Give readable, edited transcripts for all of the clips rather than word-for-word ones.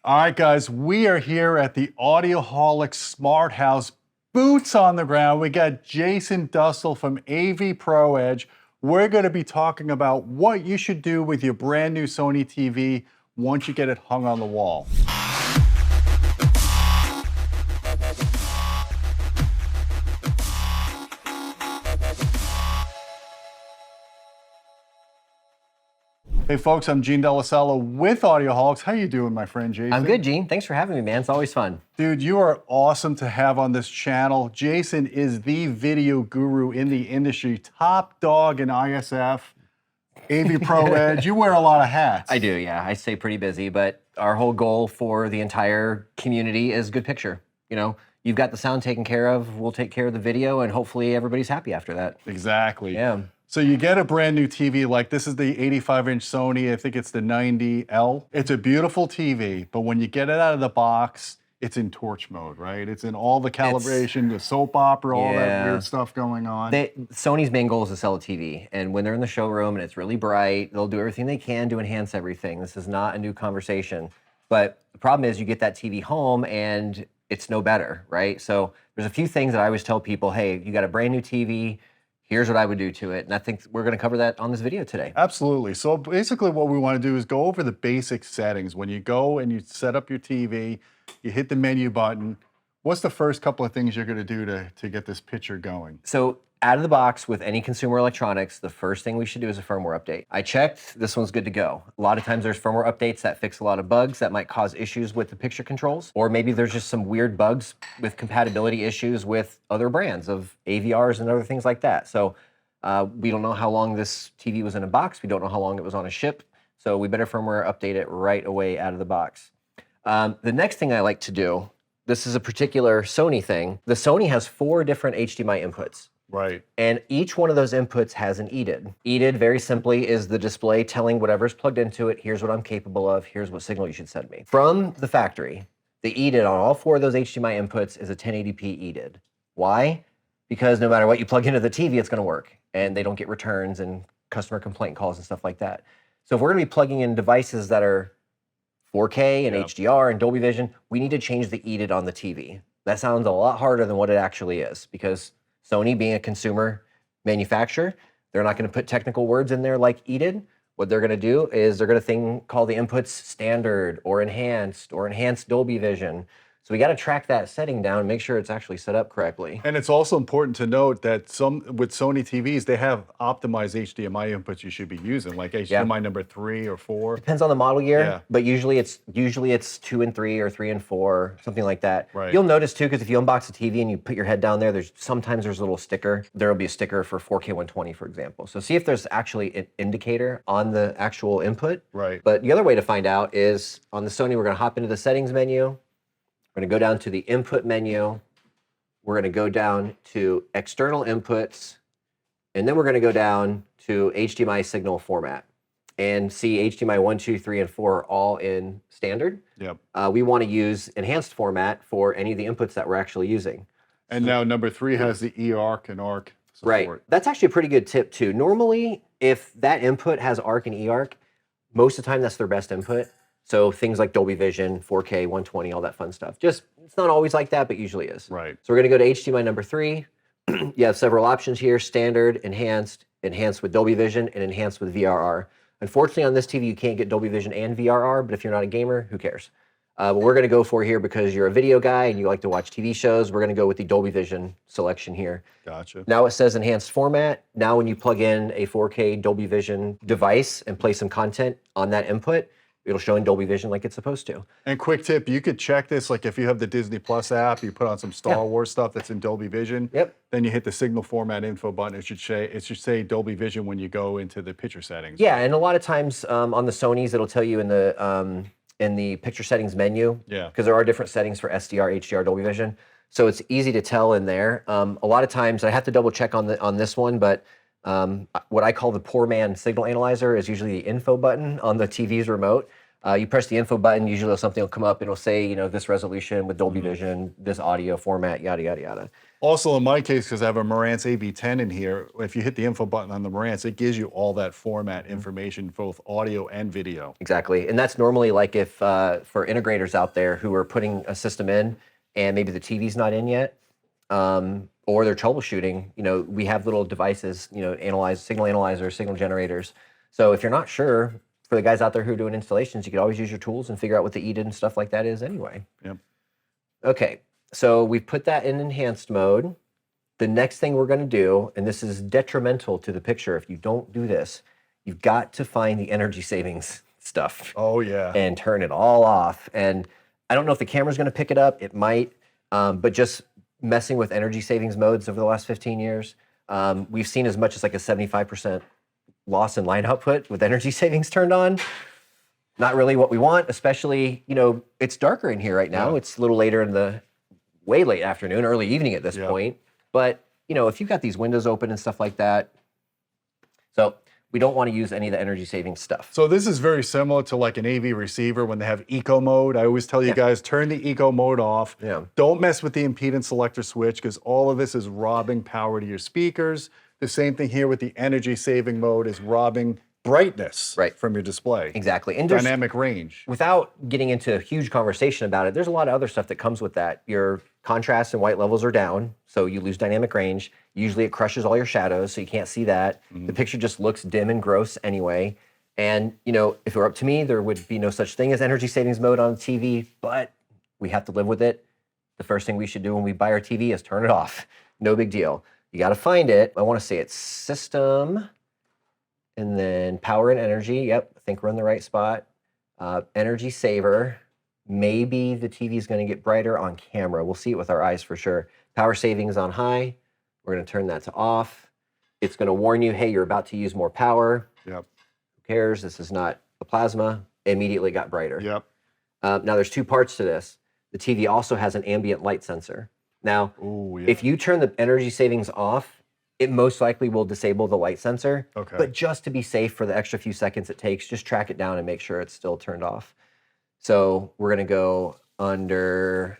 All right, guys, we are here at the Audioholics Smart House, boots on the ground. We got Jason Dustal from AV Pro Edge. We're going to be talking about what you should do with your brand new Sony TV once you get it hung on the wall. Hey folks, I'm Gene Delasella with Audioholics. How you doing, my friend Jason? I'm good, Gene. Thanks for having me, man. It's always fun. Dude, you are awesome to have on this channel. Jason is the video guru in the industry, top dog in ISF, AV Pro Edge. You wear a lot of hats. I do, yeah. I stay pretty busy, but our whole goal for the entire community is good picture. You know, you've got the sound taken care of, we'll take care of the video, and hopefully everybody's happy after that. Exactly. Yeah. So you get a brand new TV, like this is the 85-inch Sony, I think it's the 90L. It's a beautiful TV, but when you get it out of the box, it's in torch mode, right? It's in all the calibration, the soap opera, all that weird stuff going on. Sony's main goal is to sell a TV, and when they're in the showroom and it's really bright, they'll do everything they can to enhance everything. This is not a new conversation. But the problem is you get that TV home and it's no better, right? So there's a few things that I always tell people, hey, you got a brand new TV, here's what I would do to it. And I think we're gonna cover that on this video today. Absolutely. So basically what we wanna do is go over the basic settings. When you go and you set up your TV, you hit the menu button, what's the first couple of things you're gonna do to get this picture going? So out of the box with any consumer electronics, the first thing we should do is a firmware update. I checked, this one's good to go. A lot of times there's firmware updates that fix a lot of bugs that might cause issues with the picture controls, or maybe there's just some weird bugs with compatibility issues with other brands of AVRs and other things like that. So we don't know how long this TV was in a box. We don't know how long it was on a ship. So we better firmware update it right away out of the box. The next thing I like to do, this is a particular Sony thing. The Sony has 4 different HDMI inputs. Right. And each one of those inputs has an EDID. EDID, very simply, is the display telling whatever's plugged into it, here's what I'm capable of, here's what signal you should send me. From the factory, the EDID on all 4 of those HDMI inputs is a 1080p EDID. Why? Because no matter what you plug into the TV, it's gonna work. And they don't get returns and customer complaint calls and stuff like that. So if we're gonna be plugging in devices that are 4K and HDR and Dolby Vision, we need to change the EDID on the TV. That sounds a lot harder than what it actually is, because Sony, being a consumer manufacturer, they're not going to put technical words in there like EDID. What they're going to do is they're going to call the inputs standard or enhanced Dolby Vision. So we got to track that setting down and make sure it's actually set up correctly. And it's also important to note that with Sony TVs, they have optimized HDMI inputs you should be using, like HDMI number 3 or 4. Depends on the model year, but usually it's 2 and 3 or 3 and 4, something like that. Right. You'll notice too, because if you unbox a TV and you put your head down there, sometimes there's a little sticker. There'll be a sticker for 4K 120, for example. So see if there's actually an indicator on the actual input. Right. But the other way to find out is on the Sony, we're going to hop into the settings menu. We're going to go down to the input menu. We're going to go down to external inputs, and then we're going to go down to HDMI signal format and see HDMI 1, 2, 3, and 4 are all in standard. Yep. We want to use enhanced format for any of the inputs that we're actually using. And now number 3 has the eARC and ARC support. Right. That's actually a pretty good tip too. Normally, if that input has ARC and eARC, most of the time that's their best input. So things like Dolby Vision, 4K, 120, all that fun stuff. Just, it's not always like that, but usually is. Right. So we're gonna go to HDMI number 3. You have several options here: standard, enhanced, enhanced with Dolby Vision, and enhanced with VRR. Unfortunately, on this TV, you can't get Dolby Vision and VRR, but if you're not a gamer, who cares? What we're gonna go for here, because you're a video guy and you like to watch TV shows, we're gonna go with the Dolby Vision selection here. Gotcha. Now it says enhanced format. Now when you plug in a 4K Dolby Vision device and play some content on that input, it'll show in Dolby Vision like it's supposed to. And quick tip, you could check this, like if you have the Disney Plus app, you put on some Star Wars stuff that's in Dolby Vision, then you hit the signal format info button, it should say Dolby Vision when you go into the picture settings. Yeah, and a lot of times on the Sonys, it'll tell you in the picture settings menu, because there are different settings for SDR, HDR, Dolby Vision. So it's easy to tell in there. A lot of times, I have to double check on this one, but what I call the poor man signal analyzer is usually the info button on the TV's remote. You press the info button, usually something will come up. It'll say, this resolution with Dolby Vision, this audio format, yada, yada, yada. Also, in my case, because I have a Marantz AV10 in here, if you hit the info button on the Marantz, it gives you all that format information, both audio and video. Exactly. And that's normally like if for integrators out there who are putting a system in and maybe the TV's not in yet, or they're troubleshooting, we have little devices, signal analyzers, signal generators. So if you're not sure, for the guys out there who are doing installations, you could always use your tools and figure out what the EDID and stuff like that is anyway. Yep. Okay, so we've put that in enhanced mode. The next thing we're going to do, and this is detrimental to the picture if you don't do this, you've got to find the energy savings stuff. Oh, yeah. And turn it all off. And I don't know if the camera's going to pick it up. It might, but just messing with energy savings modes over the last 15 years, we've seen as much as like a 75% loss in line output with energy savings turned on. Not really what we want, especially, it's darker in here right now. Yeah. It's a little later in the way late afternoon, early evening at this point. But, if you've got these windows open and stuff like that, so we don't want to use any of the energy saving stuff. So this is very similar to like an AV receiver when they have eco mode. I always tell you guys, turn the eco mode off. Yeah. Don't mess with the impedance selector switch because all of this is robbing power to your speakers. The same thing here with the energy saving mode is robbing brightness from your display. Exactly. And dynamic range. Without getting into a huge conversation about it, there's a lot of other stuff that comes with that. Your contrast and white levels are down, so you lose dynamic range. Usually it crushes all your shadows, so you can't see that. The picture just looks dim and gross anyway. And, if it were up to me, there would be no such thing as energy savings mode on the TV, but we have to live with it. The first thing we should do when we buy our TV is turn it off. No big deal. You got to find it. I want to say it's system, and then power and energy. Yep, I think we're in the right spot. Energy saver. Maybe the TV is going to get brighter on camera. We'll see it with our eyes for sure. Power savings on high. We're going to turn that to off. It's going to warn you, hey, you're about to use more power. Yep. Who cares? This is not a plasma. It immediately got brighter. Yep. Now there's two parts to this. The TV also has an ambient light sensor. Now, if you turn the energy savings off, it most likely will disable the light sensor. Okay. But just to be safe for the extra few seconds it takes, just track it down and make sure it's still turned off. So we're going to go under,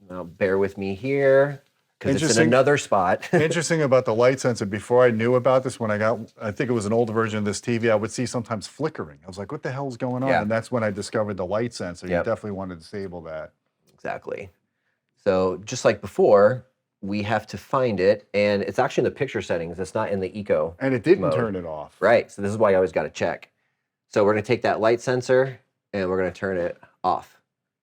now bear with me here, because it's in another spot. Interesting about the light sensor, before I knew about this, when I think it was an older version of this TV, I would see sometimes flickering. I was like, what the hell is going on? Yeah. And that's when I discovered the light sensor. You definitely want to disable that. Exactly. So just like before, we have to find it, and it's actually in the picture settings. It's not in the eco And it didn't turn it off. Right, so this is why you always got to check. So we're going to take that light sensor, and we're going to turn it off.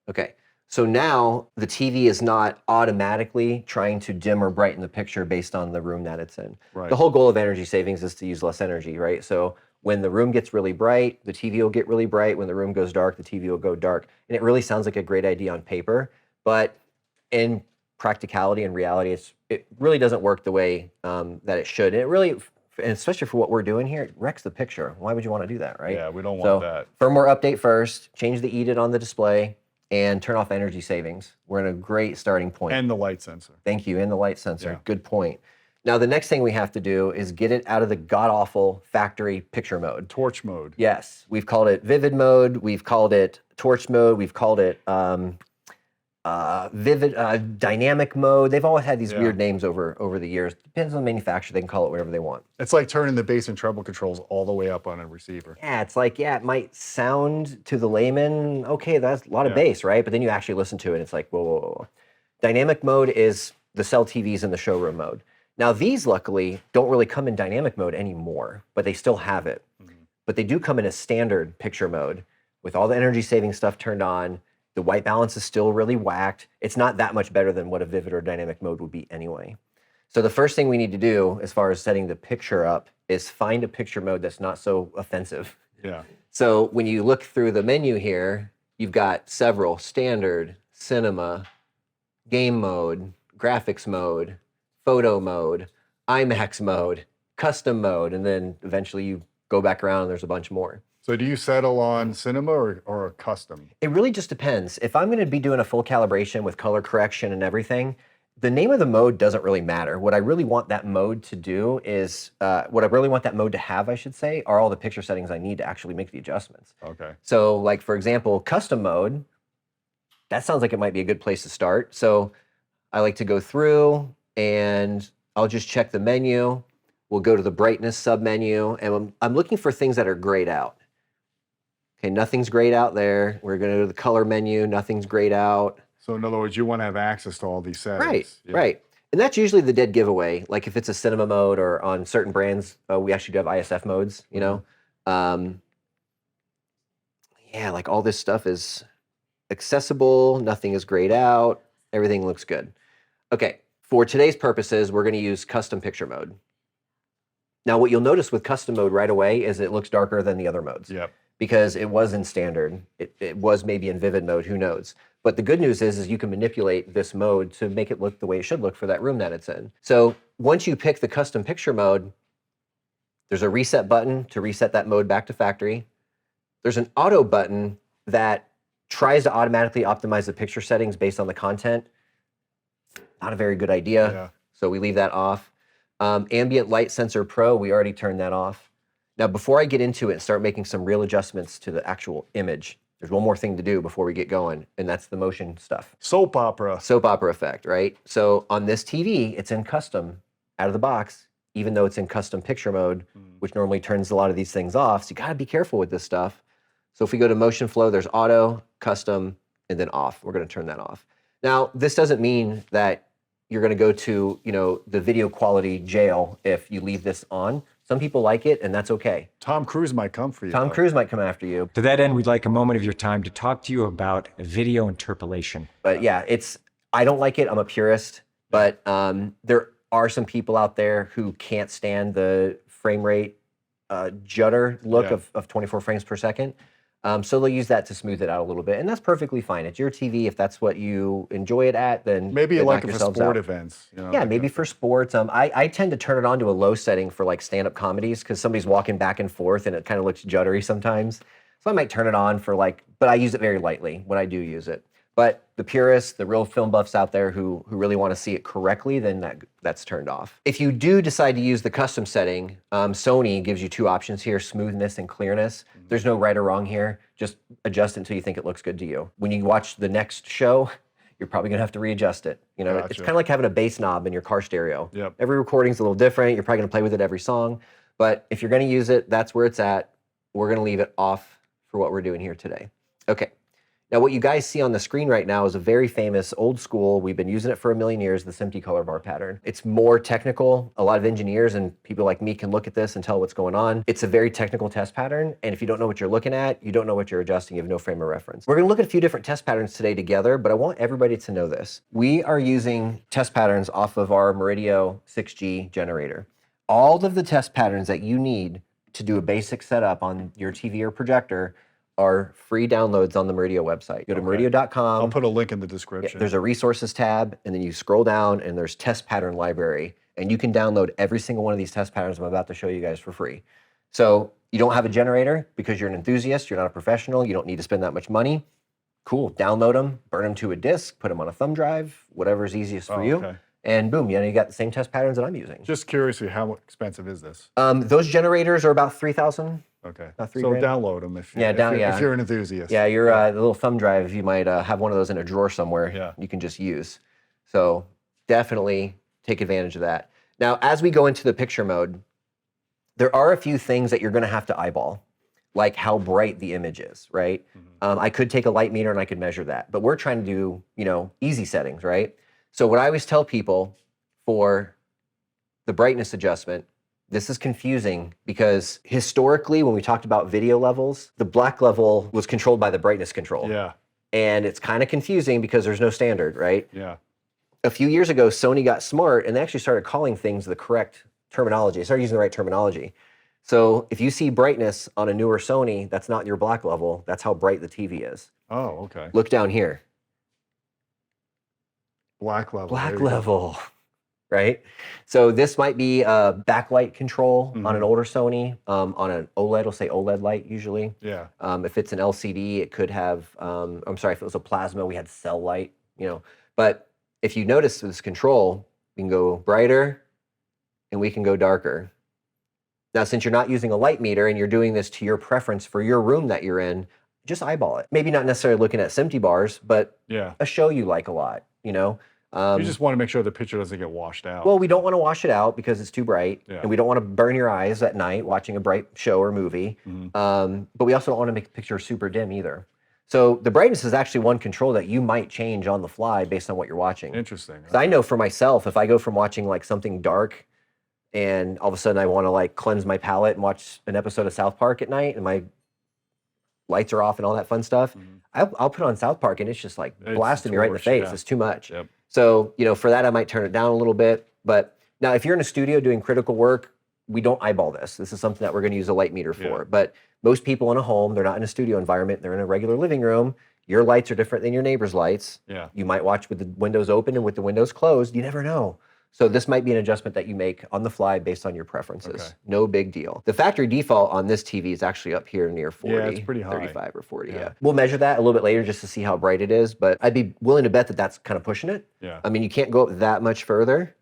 Okay, so now the TV is not automatically trying to dim or brighten the picture based on the room that it's in. Right. The whole goal of energy savings is to use less energy, right? So when the room gets really bright, the TV will get really bright. When the room goes dark, the TV will go dark. And it really sounds like a great idea on paper, but in practicality and reality, it really doesn't work the way that it should. And it really, and especially for what we're doing here, it wrecks the picture. Why would you want to do that, right? Yeah, we don't want that. Firmware update first, change the EDID on the display, and turn off energy savings. We're in a great starting point. And the light sensor. Thank you, and the light sensor. Yeah. Good point. Now, the next thing we have to do is get it out of the god-awful factory picture mode. Torch mode. Yes, we've called it vivid mode, we've called it torch mode, we've called it dynamic mode. They've always had these weird names over the years. Depends on the manufacturer, they can call it whatever they want. It's like turning the bass and treble controls all the way up on a receiver. Yeah, it's like, it might sound to the layman, okay, that's a lot of bass, right? But then you actually listen to it, and it's like, whoa, whoa, whoa. Dynamic mode is the cell TVs in the showroom mode. Now these, luckily, don't really come in dynamic mode anymore, but they still have it. But they do come in a standard picture mode with all the energy saving stuff turned on. The white balance is still really whacked. It's not that much better than what a vivid or dynamic mode would be anyway. So the first thing we need to do as far as setting the picture up is find a picture mode that's not so offensive. Yeah. So when you look through the menu here, you've got several: standard, cinema, game mode, graphics mode, photo mode, IMAX mode, custom mode, and then eventually you go back around and there's a bunch more. So do you settle on cinema or a custom? It really just depends. If I'm going to be doing a full calibration with color correction and everything, The name of the mode doesn't really matter. What I really want that mode to do is, what I really want that mode to have, I should say, are all the picture settings I need to actually make the adjustments. Okay. So like, for example, custom mode, that sounds like it might be a good place to start. So I like to go through and I'll just check the menu. We'll go to the brightness sub-menu, and I'm looking for things that are grayed out. Okay, nothing's grayed out there. We're going to go to the color menu, nothing's grayed out. So in other words, you want to have access to all these settings. Right, Yeah. right. And that's usually the dead giveaway. Like if it's a cinema mode or on certain brands, we actually do have ISF modes, you know. Yeah, like all this stuff is accessible, nothing is grayed out, everything looks good. Okay, for today's purposes, we're going to use custom picture mode. Now, what you'll notice with custom mode right away is it looks darker than the other modes. Yep. Because it was in standard. It was maybe in vivid mode, who knows. But the good news is you can manipulate this mode to make it look the way it should look for that room that it's in. So once you pick the custom picture mode, there's a reset button to reset that mode back to factory. There's an auto button that tries to automatically optimize the picture settings based on the content. Not a very good idea, Yeah. so we leave that off. Ambient light sensor pro, we already turned that off. Now, before I get into it and start making some real adjustments to the actual image, there's one more thing to do before we get going, and that's the motion stuff. Soap opera. Soap opera effect, right? So on this TV, it's in custom out of the box, even though it's in custom picture mode, which normally turns a lot of these things off. So you gotta be careful with this stuff. So if we go to motion flow, there's auto, custom, and then off. We're gonna turn that off. Now, this doesn't mean that you're gonna go to, you know, the video quality jail if you leave this on. Some people like it, and that's okay. Tom Cruise might come for you. Tom though. Cruise might come after you. To that end, we'd like a moment of your time to talk to you about video interpolation. But yeah, I don't like it. I'm a purist. But there are some people out there who can't stand the frame rate judder look Yeah. of 24 frames per second. So they'll use that to smooth it out a little bit. And that's perfectly fine. It's your TV. If that's what you enjoy it at, then Maybe you then like knock it for yourselves sport out. events. You know, Yeah, like maybe for sports. I tend to turn it on to a low setting for like stand-up comedies because somebody's walking back and forth and it kind of looks juddery sometimes. So I might turn it on for like, but I use it very lightly when I do use it. But the purists, the real film buffs out there who really want to see it correctly, then that's turned off. If you do decide to use the custom setting, Sony gives you two options here, smoothness and clearness. There's no right or wrong here. Just adjust it until you think it looks good to you. When you watch the next show, you're probably gonna have to readjust it. You know, it's Gotcha. kind of like having a bass knob in your car stereo. Yep. Every recording's a little different. You're probably gonna play with it every song. But if you're gonna use it, that's where it's at. We're gonna leave it off for what we're doing here today. Okay. Now, what you guys see on the screen right now is a very famous old school, we've been using it for a million years, the SMPTE color bar pattern. It's more technical. A lot of engineers and people like me can look at this and tell what's going on. It's a very technical test pattern, and if you don't know what you're looking at, you don't know what you're adjusting, you have no frame of reference. We're gonna look at a few different test patterns today together, but I want everybody to know this. We are using test patterns off of our Murideo 6G generator. All of the test patterns that you need to do a basic setup on your TV or projector are free downloads on the Murideo website. Go to murideo.com. I'll put a link in the Yeah, description. there's a resources tab, and then you scroll down, and there's test pattern library, and you can download every single one of these test patterns I'm about to show you guys for free. So you don't have a generator because you're an enthusiast, you're not a professional, you don't need to spend that much money. Cool, download them, burn them to a disk, put them on a thumb drive, whatever's easiest for you, okay. and boom, you got the same test patterns that I'm using. Just curiously, how expensive is this? Those generators are about $3,000. Okay. About So $3,000. download them if, Yeah, if you're an enthusiast. Yeah, your the little thumb drive, you might have one of those in a drawer somewhere. Yeah. You can just use. So definitely take advantage of that. Now, as we go into the picture mode, there are a few things that you're going to have to eyeball, like how bright the image is, right? I could take a light meter and I could measure that, but we're trying to do, easy settings, right? So what I always tell people for the brightness adjustment, this is confusing because historically, when we talked about video levels, the black level was controlled by the brightness control. Yeah. And it's kind of confusing because there's no standard, right? Yeah. A few years ago, Sony got smart and they actually started calling things the correct terminology. They started using the right terminology. So if you see brightness on a newer Sony, that's not your black level. That's how bright the TV is. Oh, okay. Look down here. Black level. Black there you go. level, right? So this might be a backlight control on an older Sony. On an OLED, it'll say OLED light usually. Yeah. If it's an LCD, it could have, I'm sorry, if it was a plasma, we had cell light, But if you notice with this control, we can go brighter and we can go darker. Now, since you're not using a light meter and you're doing this to your preference for your room that you're in, just eyeball it. Maybe not necessarily looking at SMPTE bars, but a show you like a lot, you know? You just want to make sure the picture doesn't get washed out. Well, we don't want to wash it out because it's too bright, and we don't want to burn your eyes at night watching a bright show or movie. But we also don't want to make the picture super dim either. So the brightness is actually one control that you might change on the fly based on what you're watching. Interesting. Okay. I know for myself, if I go from watching like something dark and all of a sudden I want to like cleanse my palate and watch an episode of South Park at night and my lights are off and all that fun stuff, I'll put on South Park and it's just like blasting me right in the face. It's too much. So, you know, for that, I might turn it down a little bit. But now if you're in a studio doing critical work, we don't eyeball this. This is something that we're going to use a light meter for. But most people in a home, they're not in a studio environment. They're in a regular living room. Your lights are different than your neighbor's lights. You might watch with the windows open and with the windows closed. You never know. So this might be an adjustment that you make on the fly based on your preferences. No big deal. The factory default on this TV is actually up here near 40. Yeah, it's pretty high. 35 or 40, We'll measure that a little bit later just to see how bright it is, but I'd be willing to bet that that's kind of pushing it. I mean, you can't go up that much further.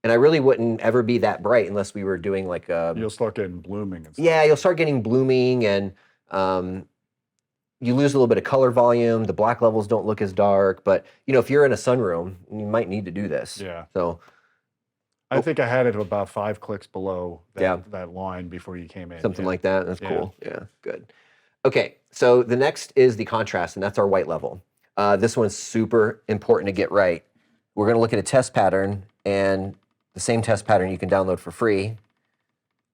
And I really wouldn't ever be that bright unless we were doing like a... You'll start getting blooming and stuff. Yeah, you'll start getting blooming and you lose a little bit of color volume. The black levels don't look as dark, but you know, if you're in a sunroom, you might need to do this. So... I think I had it about 5 clicks below that line before you came in. Something like that. That's cool. Yeah, good. Okay, so the next is the contrast, and that's our white level. This one's super important to get right. We're going to look at a test pattern, and the same test pattern you can download for free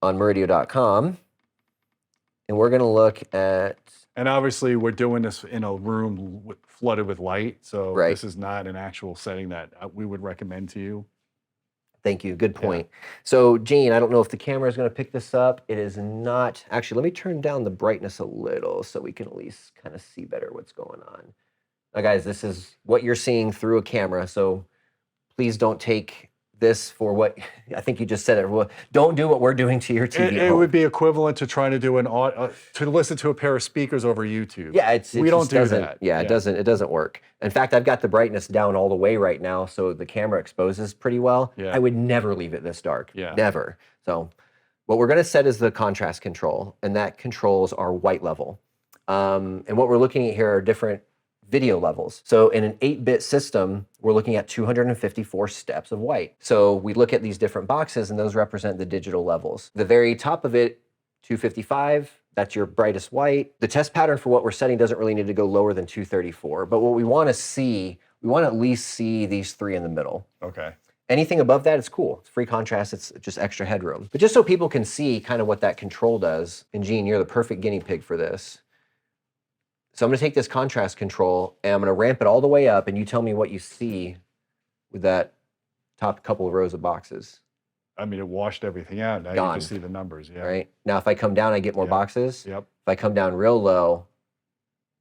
on Murideo.com. And we're going to look at... And obviously, we're doing this in a room flooded with light, so this is not an actual setting that we would recommend to you. Thank you. Good point. So, Gene, I don't know if the camera is going to pick this up. It is not. Actually, let me turn down the brightness a little so we can at least kind of see better what's going on. Now, guys, this is what you're seeing through a camera, so please don't take this for what I think you just said it. Well, don't do what we're doing to your TV. It would be equivalent to trying to do to listen to a pair of speakers over YouTube. Yeah, we don't do that. Yeah, it doesn't work. In fact, I've got the brightness down all the way right now, so the camera exposes pretty well. I would never leave it this dark. Never. So, what we're going to set is the contrast control, and that controls our white level. And what we're looking at here are different video levels. So in an 8-bit system, we're looking at 254 steps of white. So we look at these different boxes and those represent the digital levels. The very top of it, 255, that's your brightest white. The test pattern for what we're setting doesn't really need to go lower than 234, but what we want to see, we want to at least see these 3 in the middle. Anything above that is cool. It's free contrast, it's just extra headroom. But just so people can see kind of what that control does, and Gene, you're the perfect guinea pig for this. So I'm going to take this contrast control and I'm going to ramp it all the way up and you tell me what you see with that top couple of rows of boxes. I mean, it washed everything out. Now you can see the numbers. Right? Now, if I come down, I get more boxes. If I come down real low,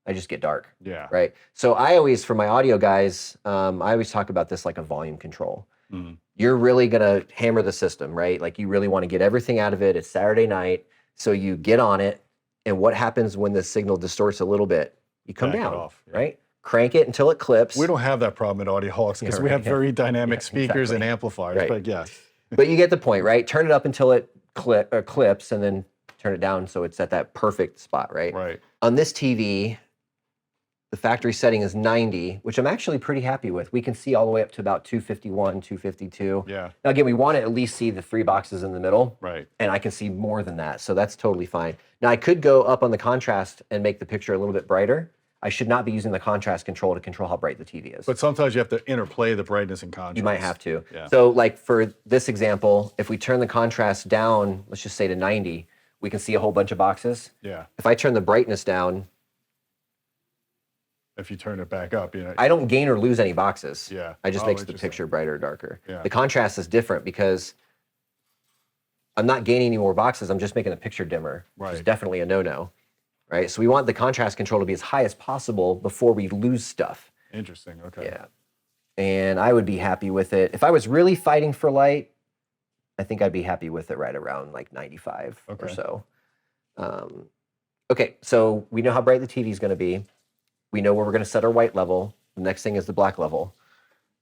I just get dark. Right? So I always, for my audio guys, I always talk about this like a volume control. You're really going to hammer the system, right? Like you really want to get everything out of it. It's Saturday night. So you get on it. And what happens when the signal distorts a little bit? You come down, right? Crank it until it clips. We don't have that problem at Audioholics because we have very dynamic speakers and amplifiers, but yes. But you get the point, right? Turn it up until it clips and then turn it down so it's at that perfect spot, right? On this TV, the factory setting is 90, which I'm actually pretty happy with. We can see all the way up to about 251, 252. Now, again, we want to at least see the 3 boxes in the middle. And I can see more than that, so that's totally fine. Now, I could go up on the contrast and make the picture a little bit brighter. I should not be using the contrast control to control how bright the TV is. But sometimes you have to interplay the brightness and contrast. You might have to. So, like for this example, if we turn the contrast down, let's just say to 90, we can see a whole bunch of boxes. If I turn the brightness down, if you turn it back up, you know, I don't gain or lose any boxes. I just makes the picture brighter or darker. The contrast is different because I'm not gaining any more boxes. I'm just making the picture dimmer, which is definitely a no-no, right? So we want the contrast control to be as high as possible before we lose stuff. Interesting. And I would be happy with it. If I was really fighting for light, I think I'd be happy with it right around like 95 or so. Okay, so we know how bright the TV is going to be. We know where we're going to set our white level. The next thing is the black level.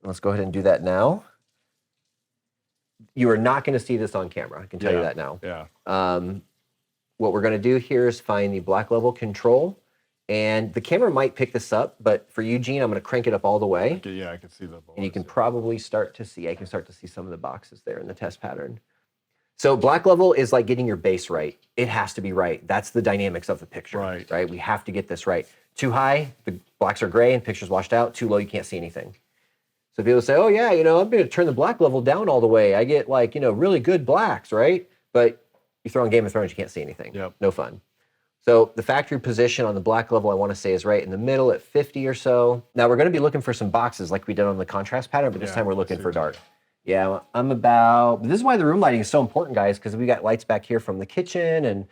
Let's go ahead and do that now. You are not going to see this on camera. I can tell you that now. Yeah. What we're going to do here is find the black level control. And the camera might pick this up, but for you, Gene, I'm going to crank it up all the way. Yeah, I can see the. And you can probably start to see, I can start to see some of the boxes there in the test pattern. So black level is like getting your base right. It has to be right. That's the dynamics of the picture, right? We have to get this right. Too high, the blacks are gray and picture's washed out. Too low, you can't see anything. So people say, oh yeah, you know, I'm going to turn the black level down all the way. I get like, you know, really good blacks, right? But you throw on Game of Thrones, you can't see anything. Yep. No fun. So the factory position on the black level, I want to say, is right in the middle at 50 or so. Now we're going to be looking for some boxes like we did on the contrast pattern, but this time we're looking for dark. Yeah, I'm about, this is why the room lighting is so important, guys, because we got lights back here from the kitchen,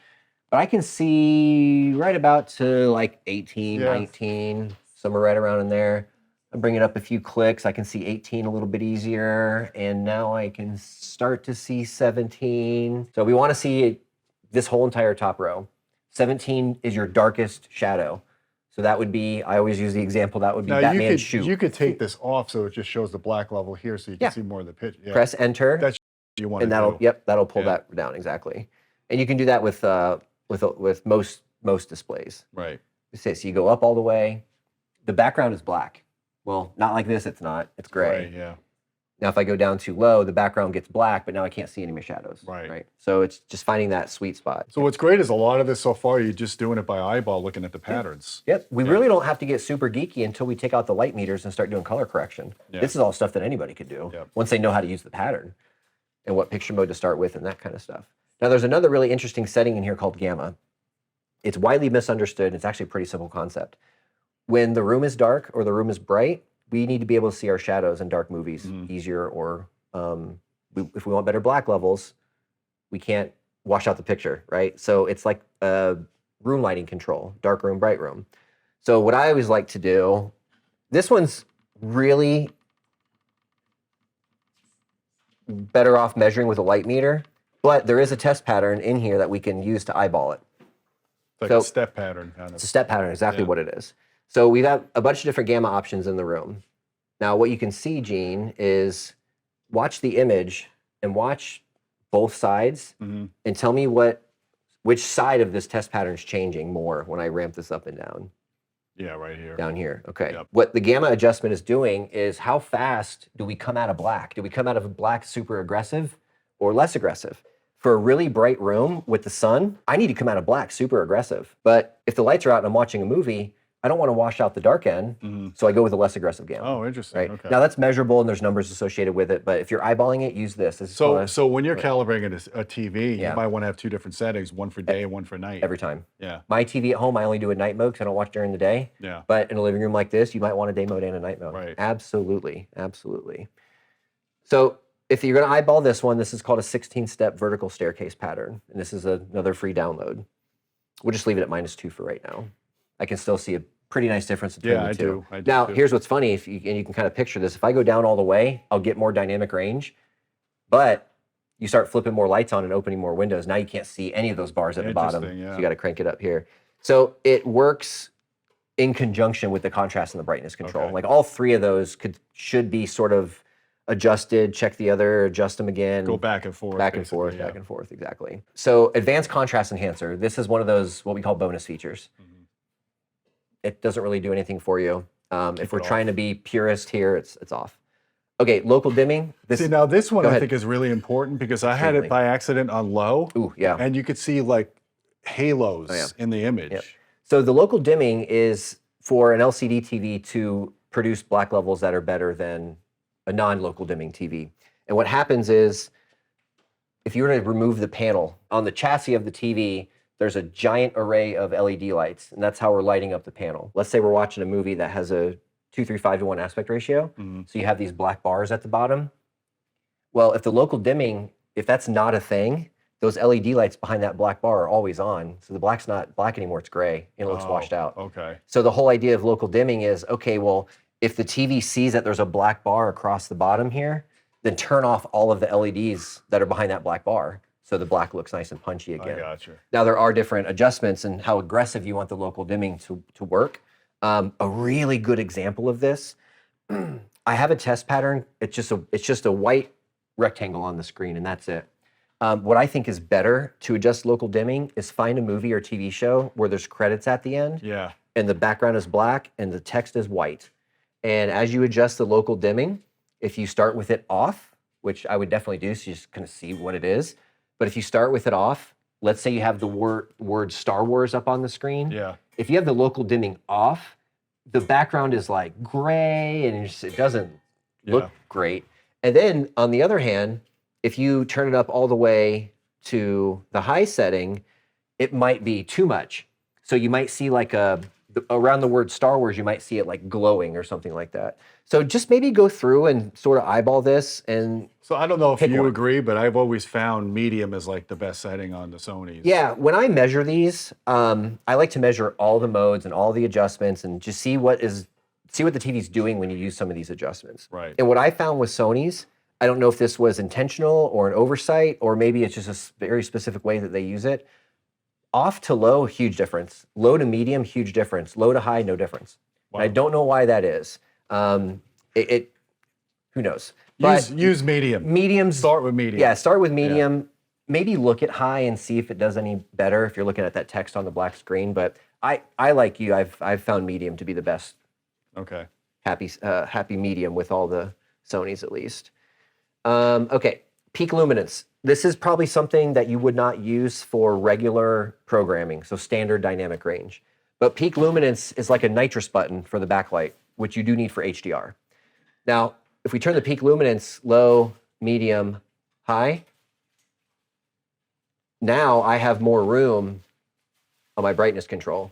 but I can see right about to like 18, 19, somewhere right around in there. I bring it up a few clicks. I can see 18 a little bit easier, and now I can start to see 17. So we want to see this whole entire top row. 17 is your darkest shadow. So that would be, I always use the example, that would be Batman's shoe. You could take this off so it just shows the black level here so you can see more of the picture. Yeah. Press enter. That's what you want and to that'll, do. Yep, that'll pull that down, exactly. And you can do that with most displays. Right. So you go up all the way. The background is black. Well, not like this, it's not. It's gray. Right, yeah. Now, if I go down too low, the background gets black, but now I can't see any of my shadows. Right. So it's just finding that sweet spot. So what's great is a lot of this so far, you're just doing it by eyeball, looking at the patterns. Yep. We really don't have to get super geeky until we take out the light meters and start doing color correction. Yeah. This is all stuff that anybody could do once they know how to use the pattern and what picture mode to start with and that kind of stuff. Now, there's another really interesting setting in here called gamma. It's widely misunderstood. It's actually a pretty simple concept. When the room is dark or the room is bright, we need to be able to see our shadows in dark movies easier, or if we want better black levels, we can't wash out the picture, right? So it's like room lighting control, dark room, bright room. So what I always like to do, this one's really better off measuring with a light meter, but there is a test pattern in here that we can use to eyeball it. It's like a step pattern kind of. It's a step pattern, exactly what it is. So we've got a bunch of different gamma options in the room. Now what you can see, Gene, is watch the image and watch both sides and tell me which side of this test pattern is changing more when I ramp this up and down. Yeah, right here. Down here, okay. Yep. What the gamma adjustment is doing is how fast do we come out of black? Do we come out of black super aggressive or less aggressive? For a really bright room with the sun, I need to come out of black super aggressive. But if the lights are out and I'm watching a movie, I don't want to wash out the dark end, so I go with a less aggressive gamma. Oh, interesting. Right? Okay. Now that's measurable and there's numbers associated with it, but if you're eyeballing it, use this. So when you're calibrating a TV, Yeah. you might want to have two different settings, one for day and one for night. Every time. Yeah. My TV at home, I only do a night mode because I don't watch during the day. Yeah. But in a living room like this, you might want a day mode and a night mode. Right. Absolutely, absolutely. So if you're going to eyeball this one, this is called a 16-step vertical staircase pattern, and this is another free download. We'll just leave it at -2 for right now. I can still see a pretty nice difference between the two. I do Now, too. here's what's funny, and you can kind of picture this. If I go down all the way, I'll get more dynamic range, but you start flipping more lights on and opening more windows. Now you can't see any of those bars at the bottom, Interesting, yeah. so you got to crank it up here. So it works in conjunction with the contrast and the brightness control. Okay. Like all three of those should be sort of adjusted, check the other, adjust them again. Go back and forth. Back and forth, basically, yeah. back and forth, exactly. So advanced contrast enhancer, this is one of those, what we call bonus features. It doesn't really do anything for you. If we're trying to be purist here, it's off. Okay, local dimming. See, now this one Go I ahead. think is really important because I had Extremely. it by accident on low. Ooh, yeah. And you could see like halos in the image. Yep. So the local dimming is for an LCD TV to produce black levels that are better than a non-local dimming TV. And what happens is, if you were to remove the panel, on the chassis of the TV, there's a giant array of LED lights, and that's how we're lighting up the panel. Let's say we're watching a movie that has a 2:3:5:1 aspect ratio, so you have these black bars at the bottom. Well, if the local dimming, if that's not a thing, those LED lights behind that black bar are always on, so the black's not black anymore, it's gray, and it looks washed out. Okay. So the whole idea of local dimming is, okay, well, if the TV sees that there's a black bar across the bottom here, then turn off all of the LEDs that are behind that black bar, so the black looks nice and punchy again. I gotcha. Now, there are different adjustments in how aggressive you want the local dimming to work. A really good example of this, I have a test pattern. It's just a white rectangle on the screen, and that's it. What I think is better to adjust local dimming is find a movie or TV show where there's credits at the end, Yeah. and the background is black and the text is white. And as you adjust the local dimming, if you start with it off, which I would definitely do, so you just kind of see what it is. But if you start with it off, let's say you have the word Star Wars up on the screen. Yeah. If you have the local dimming off, the background is like gray and it doesn't look great. And then on the other hand, if you turn it up all the way to the high setting, it might be too much. So you might see like around the word Star Wars, you might see it like glowing or something like that. So just maybe go through and sort of eyeball this and So I don't know if pick you one. agree, but I've always found medium is like the best setting on the Sonys. Yeah, when I measure these, I like to measure all the modes and all the adjustments and just see what the TV's doing when you use some of these adjustments. Right. And what I found with Sony's, I don't know if this was intentional or an oversight, or maybe it's just a very specific way that they use it. Off to low, huge difference. Low to medium, huge difference. Low to high, no difference. Wow. And I don't know why that is. Who knows? But Use medium. mediums. Start with medium. Yeah, start with medium. Maybe look at high and see if it does any better if you're looking at that text on the black screen. But I like you. I've found medium to be the best Okay. happy medium with all the Sonys at least. Okay, peak luminance. This is probably something that you would not use for regular programming, so standard dynamic range. But peak luminance is like a nitrous button for the backlight, which you do need for HDR. Now, if we turn the peak luminance low, medium, high, now I have more room on my brightness control.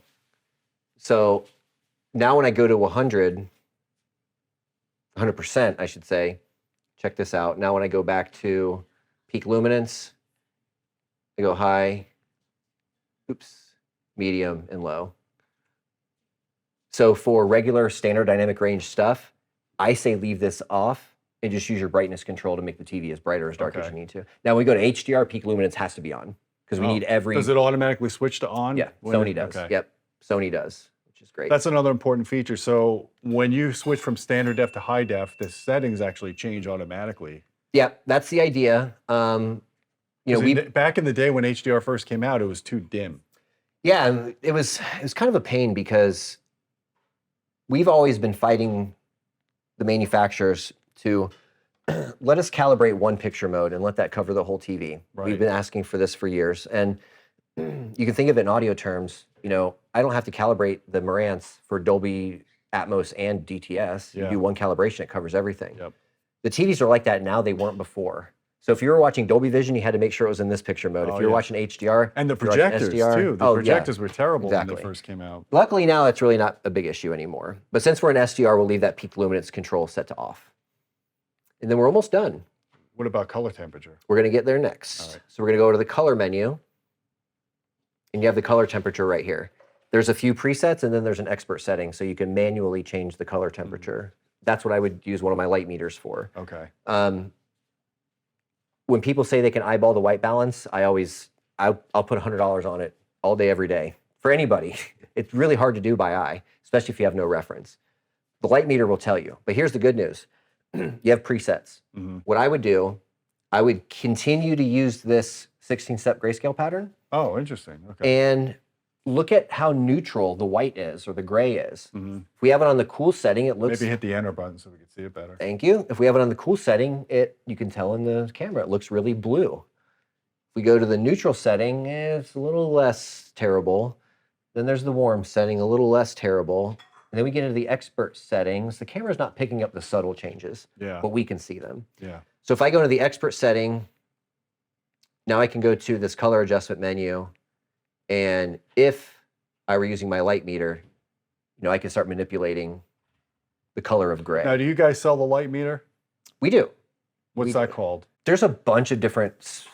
So now when I go to 100% I should say, check this out. Now when I go back to peak luminance, I go high, medium, and low. So for regular standard dynamic range stuff, I say leave this off and just use your brightness control to make the TV as bright or as dark as you need to. Now when we go to HDR, peak luminance has to be on because we need every... Does it automatically switch to on? Yeah, Sony does. Okay. Yep, Sony does, which is great. That's another important feature. So when you switch from standard def to high def, the settings actually change automatically. Yeah, that's the idea. You know, back in the day when HDR first came out, it was too dim. Yeah, and it was kind of a pain because we've always been fighting the manufacturers to let us calibrate one picture mode and let that cover the whole TV. Right. We've been asking for this for years. And you can think of it in audio terms. You know, I don't have to calibrate the Marantz for Dolby Atmos and DTS. You do one calibration, it covers everything. Yep. The TVs are like that now, they weren't before. So if you were watching Dolby Vision, you had to make sure it was in this picture mode. If you were watching HDR, and the if you were watching projectors SDR, too. The projectors were terrible when they first came out. Luckily now it's really not a big issue anymore. But since we're in SDR, we'll leave that peak luminance control set to off. And then we're almost done. What about color temperature? We're gonna get there next. All right. So we're gonna go to the color menu, and you have the color temperature right here. There's a few presets, and then there's an expert setting, so you can manually change the color temperature. That's what I would use one of my light meters for. Okay. When people say they can eyeball the white balance, I'll put $100 on it all day, every day. For anybody, it's really hard to do by eye, especially if you have no reference. The light meter will tell you, but here's the good news. You have presets. What I would do, I would continue to use this 16-step grayscale pattern. Oh, interesting. Okay. And look at how neutral the white is or the gray is. If we have it on the cool setting, it looks... Maybe hit the enter button so we can see it better. Thank you. If we have it on the cool setting, you can tell in the camera, it looks really blue. If we go to the neutral setting, it's a little less terrible. Then there's the warm setting, a little less terrible. And then we get into the expert settings. The camera's not picking up the subtle changes, but we can see them. Yeah. So if I go to the expert setting, now I can go to this color adjustment menu. And if I were using my light meter, I can start manipulating the color of gray. Now, do you guys sell the light meter? We do. What's that called? There's a bunch of different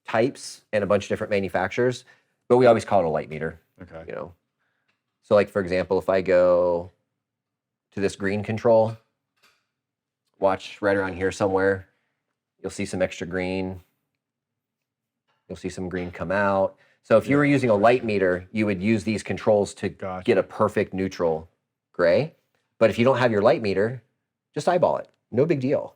types and a bunch of different manufacturers, but we always call it a light meter. Okay. So like, for example, if I go to this green control, watch right around here somewhere, you'll see some extra green. You'll see some green come out. So if you were using a light meter, you would use these controls to get a perfect neutral gray. But if you don't have your light meter, Just eyeball it. No big deal.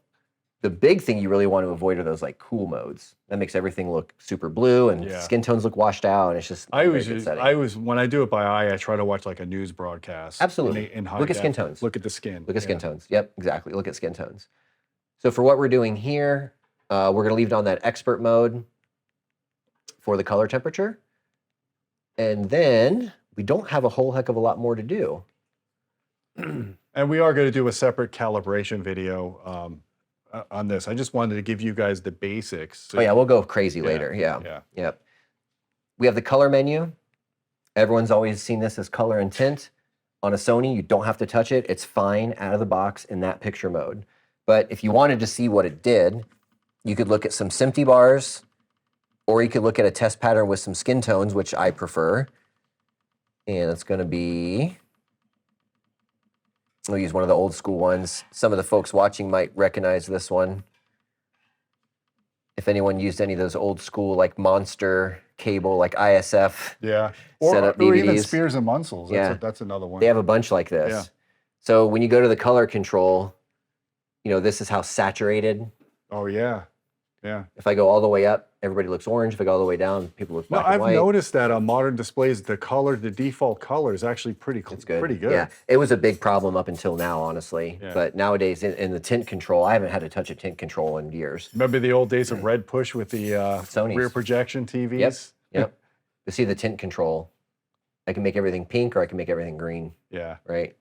The big thing you really want to avoid are those like cool modes. That makes everything look super blue and skin tones look washed out, and it's just I always when I do it by eye, I try to watch like a news broadcast. Absolutely. In high Look at def. skin tones. Look at the skin. Look at skin tones. Yep, exactly. Look at skin tones. So for what we're doing here, we're going to leave it on that expert mode for the color temperature. And then we don't have a whole heck of a lot more to do. And we are going to do a separate calibration video on this. I just wanted to give you guys the basics. Oh yeah, we'll go crazy later. Yeah. Yep. We have the color menu. Everyone's always seen this as color and tint. On a Sony, you don't have to touch it. It's fine out of the box in that picture mode. But if you wanted to see what it did, you could look at some SMPTE bars, or you could look at a test pattern with some skin tones, which I prefer. And it's going to be, we'll use one of the old school ones. Some of the folks watching might recognize this one. If anyone used any of those old school, like Monster cable, like ISF setup DVDs. Or even Spears and Munsel's. That's another one. They have a bunch like this. Yeah. So when you go to the color control, you know, this is how saturated. Oh, yeah. Yeah. If I go all the way up, everybody looks orange. If I go all the way down, people look black and white. I've noticed that on modern displays, the default color is actually pretty good. Pretty good. Yeah, it was a big problem up until now, honestly. Yeah. But nowadays, in the tint control, I haven't had to touch a tint control in years. Remember the old days of red push with the rear projection TVs? Yep. You see the tint control. I can make everything pink or I can make everything green. Yeah. Right?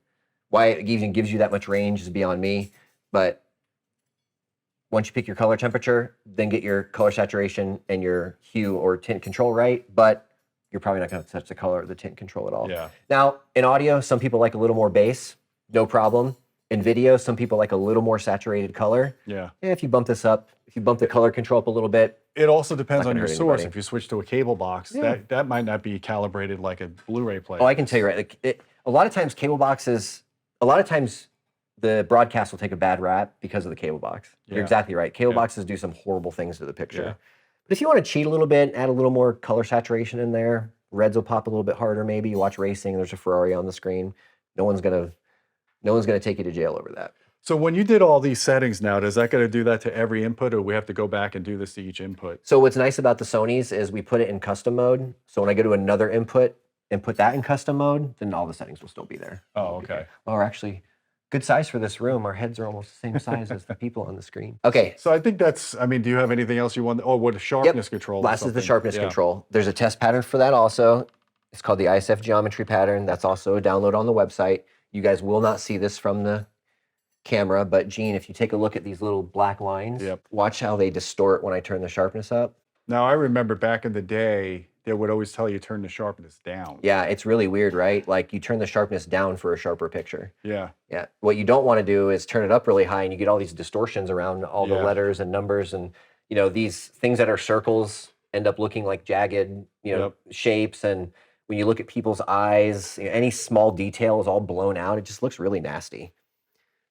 Why it even gives you that much range is beyond me. But once you pick your color temperature, then get your color saturation and your hue or tint control right, but you're probably not going to touch the color or the tint control at all. Yeah. Now, in audio, some people like a little more bass, no problem. In video, some people like a little more saturated color. Yeah. If you bump this up, if you bump the color control up a little bit. It also depends on gonna your hurt source. anybody. If you switch to a cable box, that might not be calibrated like a Blu-ray player. Oh, I can tell you right. A lot of times cable boxes, the broadcast will take a bad rap because of the cable box. Yeah. You're exactly right. Cable boxes do some horrible things to the picture. Yeah. But if you want to cheat a little bit, add a little more color saturation in there, reds will pop a little bit harder maybe. You watch racing, there's a Ferrari on the screen. No one's gonna take you to jail over that. So when you did all these settings now, does that going to do that to every input, or we have to go back and do this to each input? So what's nice about the Sonys is we put it in custom mode. So when I go to another input and put that in custom mode, then all the settings will still be there. Oh, okay. Oh, we're actually good size for this room. Our heads are almost the same size as the people on the screen. Okay. So I think that's, I mean, do you have anything else you want? Oh, what a sharpness control. or Last is the something. sharpness control. There's a test pattern for that also. It's called the ISF geometry pattern. That's also a download on the website. You guys will not see this from the camera, but Gene, if you take a look at these little black lines, watch how they distort when I turn the sharpness up. Now, I remember back in the day, they would always tell you turn the sharpness down. Yeah, it's really weird, right? Like you turn the sharpness down for a sharper picture. Yeah. Yeah. What you don't want to do is turn it up really high and you get all these distortions around all the letters and numbers, and you know, these things that are circles end up looking like jagged, shapes, and when you look at people's eyes, any small detail is all blown out. It just looks really nasty.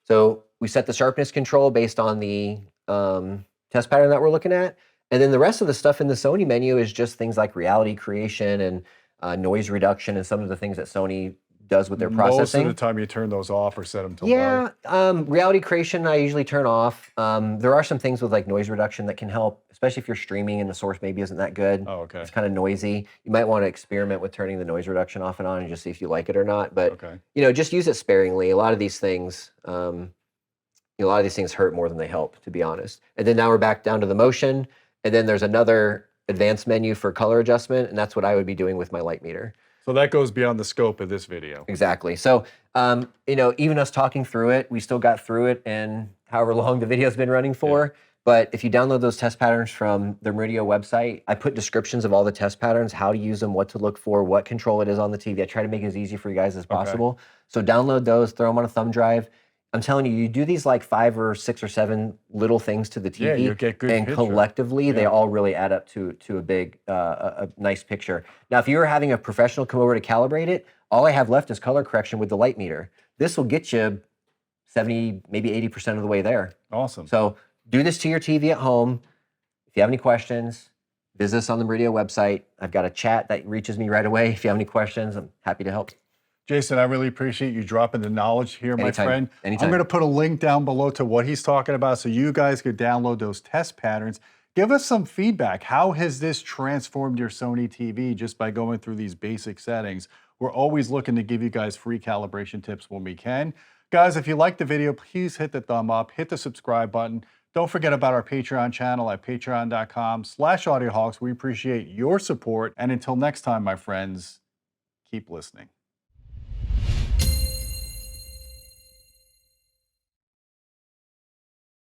So we set the sharpness control based on the test pattern that we're looking at. And then the rest of the stuff in the Sony menu is just things like reality creation and noise reduction and some of the things that Sony does with their processing. Most of the time you turn those off or set them to low. Reality creation I usually turn off. There are some things with like noise reduction that can help, especially if you're streaming and the source maybe isn't that good. Oh, okay. It's kind of noisy. You might want to experiment with turning the noise reduction off and on and just see if you like it or not. But just use it sparingly. A lot of these things, hurt more than they help, to be honest. And then now we're back down to the motion. And then there's another advanced menu for color adjustment, and that's what I would be doing with my light meter. So that goes beyond the scope of this video. Exactly. So, even us talking through it, we still got through it in however long the video's been running for. Yeah. But if you download those test patterns from the Murideo website, I put descriptions of all the test patterns, how to use them, what to look for, what control it is on the TV. I try to make it as easy for you guys as possible. So download those, throw them on a thumb drive. I'm telling you, you do these like 5 or 6 or 7 little things to the TV, you get good and picture. Collectively, they all really add up to a big, a nice picture. Now, if you were having a professional come over to calibrate it, all I have left is color correction with the light meter. This will get you 70, maybe 80% of the way there. Awesome. So do this to your TV at home. If you have any questions, visit us on the Murideo website. I've got a chat that reaches me right away. If you have any questions, I'm happy to help. Jason, I really appreciate you dropping the knowledge here, my Anytime, friend. anytime. I'm going to put a link down below to what he's talking about so you guys could download those test patterns. Give us some feedback. How has this transformed your Sony TV just by going through these basic settings? We're always looking to give you guys free calibration tips when we can. Guys, if you liked the video, please hit the thumb up, hit the subscribe button. Don't forget about our Patreon channel at patreon.com/audioholics. We appreciate your support. And until next time, my friends, keep listening.